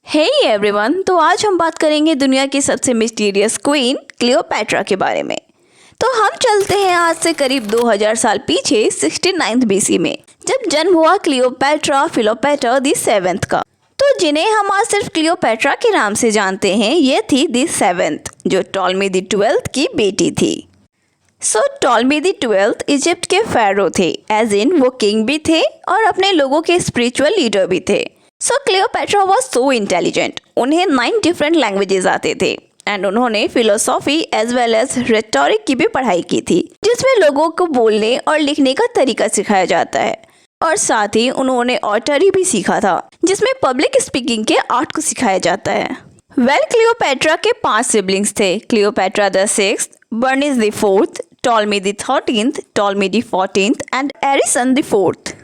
Hey everyone, तो आज हम बात करेंगे दुनिया की सबसे मिस्टीरियस क्वीन क्लियोपैट्रा के बारे में। तो हम चलते हैं आज से करीब 2000 साल पीछे 69 बीसी में, जब जन्म हुआ क्लियोपैट्रा फिलोपेटर दी सेवेंथ का। तो जिन्हें हम आज सिर्फ क्लियोपैट्रा के नाम से जानते हैं, ये थी दी सेवेंथ, जो टॉलमी दी 12th की बेटी थी। टॉलमी दी 12th इजिप्ट के फेरो थे, एज इन वो किंग भी थे और अपने लोगों के स्पिरिचुअल लीडर भी थे। Cleopatra was so intelligent. उन्हें 9 डिफरेंट लैंग्वेजेस आते थे एंड उन्होंने philosophy as well as rhetoric की भी पढ़ाई की थी, जिसमें लोगों को बोलने और लिखने का तरीका सिखाया जाता है। और साथ ही उन्होंने ऑटरी भी सीखा था, जिसमें पब्लिक स्पीकिंग के आर्ट को सिखाया जाता है। क्लियोपैट्रा के 5 सिबलिंग्स थे, Cleopatra the 6th, Bernice the 4th, Ptolemy the 13th, Ptolemy the 14th and arisen the 4th।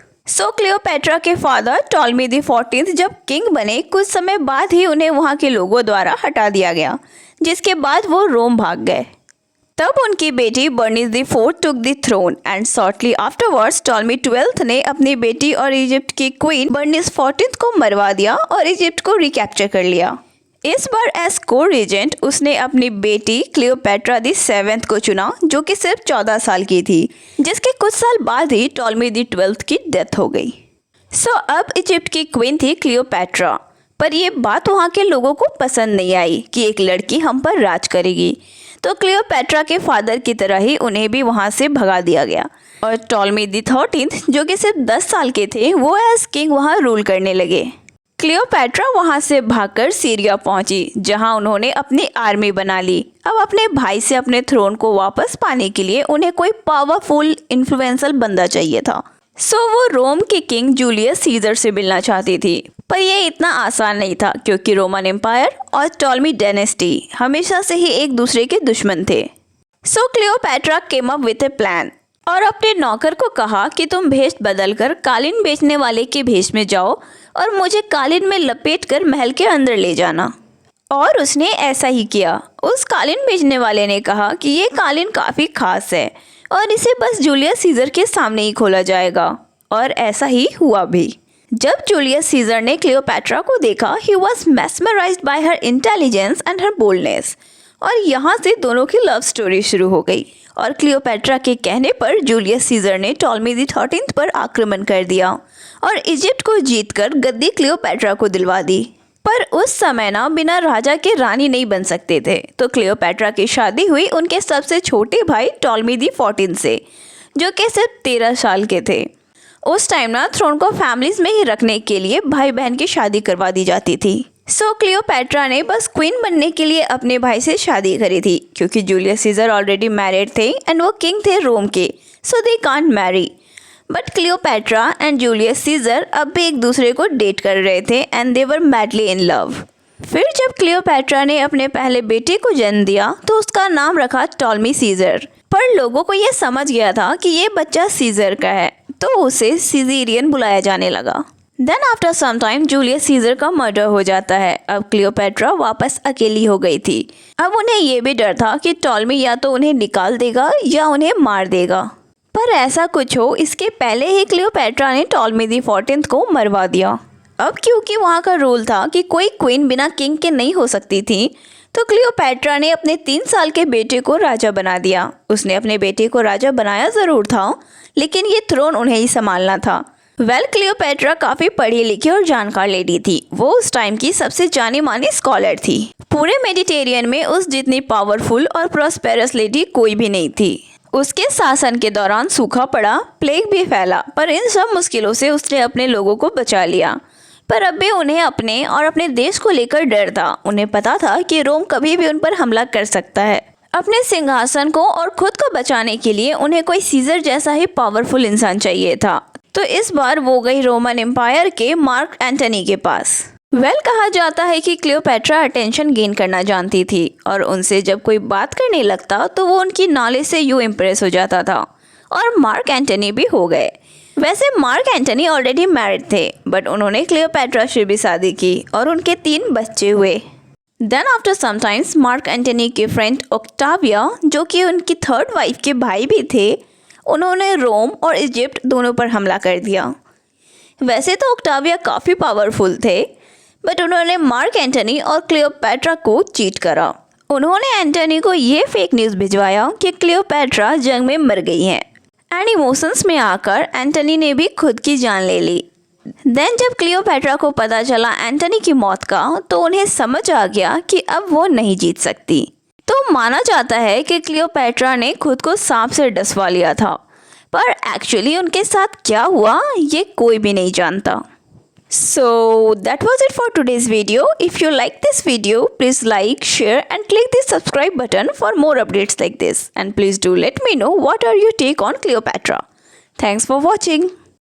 Cleopatra के फादर टॉलमी दी 14th जब किंग बने, कुछ समय बाद ही उन्हें वहां के लोगों द्वारा हटा दिया गया, जिसके बाद वो रोम भाग गए। तब उनकी बेटी Berenice the 4th took the throne and shortly afterwards Ptolemy 12th ने अपनी बेटी और इजिप्ट की क्वीन बर्निस 14th को मरवा दिया और इजिप्ट को रिकैप्चर कर लिया। इस बार एज को रीजेंट उसने अपनी बेटी क्लियोपैट्रा दी 7th को चुना, जो कि सिर्फ 14 साल की थी, जिसके कुछ साल बाद ही टॉलमी दी 12th की डेथ हो गई। अब इजिप्ट की क्वीन थी क्लियोपैट्रा, पर ये बात वहाँ के लोगों को पसंद नहीं आई कि एक लड़की हम पर राज करेगी। तो क्लियोपैट्रा के फादर की तरह ही उन्हें भी वहाँ से भगा दिया गया और टॉलमी दी 13th, जो कि सिर्फ 10 साल के थे, वो एज किंग वहाँ रूल करने लगे। क्लियोपैट्रा वहां से भागकर सीरिया पहुंची, जहां उन्होंने अपनी आर्मी बना ली। अब अपने भाई से अपने थ्रोन को वापस पाने के लिए उन्हें कोई पावरफुल इन्फ्लुएंशियल बंदा चाहिए था। वो रोम के किंग जूलियस सीजर से मिलना चाहती थी, पर यह इतना आसान नहीं था, क्योंकि रोमन एम्पायर और टॉलमी डायनेस्टी हमेशा से ही एक दूसरे के दुश्मन थे। Cleopatra came up with A plan और अपने नौकर को कहा कि तुम भेष बदलकर कालीन बेचने वाले के भेष में जाओ और मुझे कालीन में लपेटकर महल के अंदर ले जाना। और उसने ऐसा ही किया। उस कालीन बेचने वाले ने कहा कि ये कालीन काफ़ी खास है और इसे बस जूलियस सीजर के सामने ही खोला जाएगा, और ऐसा ही हुआ भी। जब जूलियस सीजर ने क्लियोपैट्रा को देखा, he was mesmerised bye her intelligence and her boldness, और यहाँ से दोनों की लव स्टोरी शुरू हो गई। और क्लियोपैट्रा के कहने पर जूलियस सीजर ने टॉलमी दी 13th पर आक्रमण कर दिया और इजिप्ट को जीतकर गद्दी क्लियोपैट्रा को दिलवा दी। पर उस समय ना बिना राजा के रानी नहीं बन सकते थे, तो क्लियोपैट्रा की शादी हुई उनके सबसे छोटे भाई टॉलमी दी 14th से, जो कि सिर्फ 13 साल के थे। उस टाइम ना थ्रोन को फैमिलीज में ही रखने के लिए भाई बहन की शादी करवा दी जाती थी। क्लियोपैट्रा ने बस क्वीन बनने के लिए अपने भाई से शादी करी थी, क्योंकि जूलियस सीजर ऑलरेडी मैरिड थे एंड वो किंग थे रोम के, so they can't marry. But Cleopatra and Julius Caesar अब भी एक दूसरे को डेट कर रहे थे and they were madly in love. फिर जब क्लियोपैट्रा ने अपने पहले बेटे को जन्म दिया, तो उसका नाम रखा टॉलमी सीजर। पर लोगों को ये समझ गया था कि ये बच्चा सीजर का है, तो उसे सीजेरियन बुलाया जाने लगा। Then after some time Julius Caesar का मर्डर हो जाता है। अब क्लियोपैट्रा वापस अकेली हो गई थी। अब उन्हें ये भी डर था कि टॉलमी या तो उन्हें निकाल देगा या उन्हें मार देगा। पर ऐसा कुछ हो इसके पहले ही क्लियोपैट्रा ने टॉलमी दी 14th को मरवा दिया। अब क्योंकि वहाँ का रूल था कि कोई क्वीन बिना किंग के नहीं हो सकती थी, तो क्लियोपैट्रा ने अपने 3 साल के बेटे को राजा बना दिया। उसने अपने बेटे को राजा बनाया ज़रूर था, लेकिन ये थ्रोन उन्हें ही संभालना था। क्लियोपैट्रा काफ़ी पढ़ी लिखी और जानकार लेडी थी। वो उस टाइम की सबसे जानी मानी स्कॉलर थी। पूरे मेडिटेरियन में उस जितनी पावरफुल और प्रॉस्पेरस लेडी कोई भी नहीं थी। उसके शासन के दौरान सूखा पड़ा, प्लेग भी फैला, पर इन सब मुश्किलों से उसने अपने लोगों को बचा लिया। पर अब भी उन्हें अपने और अपने देश को लेकर डर था। उन्हें पता था कि रोम कभी भी उन पर हमला कर सकता है। अपने सिंहासन को और खुद को बचाने के लिए उन्हें कोई सीजर जैसा ही पावरफुल इंसान चाहिए था। तो इस बार वो गई रोमन एम्पायर के मार्क एंटनी के पास। कहा जाता है कि क्लियोपैट्रा अटेंशन गेन करना जानती थी और उनसे जब कोई बात करने लगता तो वो उनकी नॉलेज से यूँ इम्प्रेस हो जाता था, और मार्क एंटनी भी हो गए। वैसे मार्क एंटनी ऑलरेडी मैरिड थे, बट उन्होंने क्लियोपैट्रा से भी शादी की और उनके 3 बच्चे हुए। Then after sometimes Mark Antony के फ्रेंड ऑक्टाविया, जो कि उनकी 3rd वाइफ के भाई भी थे, उन्होंने रोम और इजिप्ट दोनों पर हमला कर दिया। वैसे तो ऑक्टाविया काफ़ी पावरफुल थे, बट उन्होंने मार्क एंटनी और क्लियोपैट्रा को चीट करा। उन्होंने एंटनी को ये फेक न्यूज़ भिजवाया कि क्लियोपैट्रा जंग में मर गई हैं एंड इमोशंस में आकर एंटनी ने भी खुद की जान ले ली। देन जब क्लियोपैट्रा को पता चला एंटनी की मौत का, तो उन्हें समझ आ गया कि अब वो नहीं जीत सकती। तो माना जाता है कि क्लियोपैट्रा ने खुद को सांप से डसवा लिया था, पर एक्चुअली उनके साथ क्या हुआ ये कोई भी नहीं जानता। So that was it for today's video. If you like this video, please like, share and click the subscribe button for more updates like this. And please do let me know what are your take on Cleopatra. Thanks for watching.